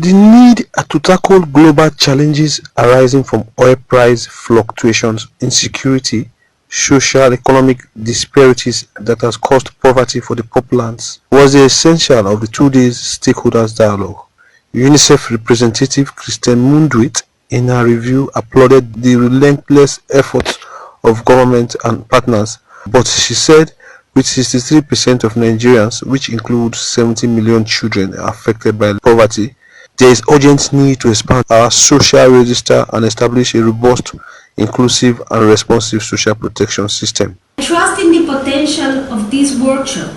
The need to tackle global challenges arising from oil price fluctuations, insecurity, social economic disparities that has caused poverty for the populace was the essential of the 2 days stakeholders dialogue. UNICEF representative Christine Munduate in her review applauded the relentless efforts of government and partners, but she said with 63% of Nigerians, which includes 70 million children affected by poverty, there is urgent need to expand our social register and establish a robust, inclusive and responsive social protection system. I trust in the potential of this workshop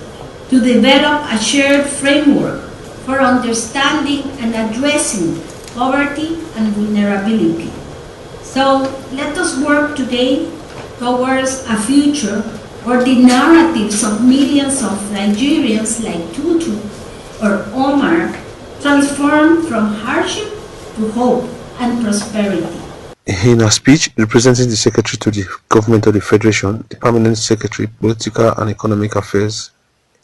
to develop a shared framework for understanding and addressing poverty and vulnerability. So let us work today towards a future where the narratives of millions of Nigerians like Tutu or Omar transform from hardship to hope and prosperity. In her speech, representing the Secretary to the Government of the Federation, the Permanent Secretary, Political and Economic Affairs,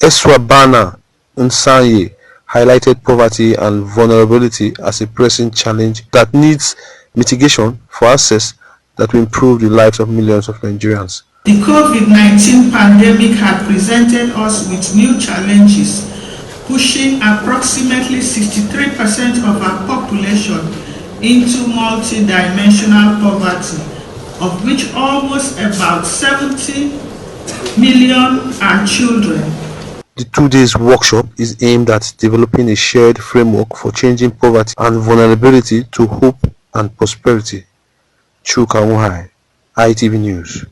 Eswabana Nsanye, highlighted poverty and vulnerability as a pressing challenge that needs mitigation for access that will improve the lives of millions of Nigerians. The COVID-19 pandemic had presented us with new challenges, pushing approximately 63% of our population into multi-dimensional poverty, of which almost about 70 million are children. The 2 days workshop is aimed at developing a shared framework for changing poverty and vulnerability to hope and prosperity. Chuka Muhai, ITV News.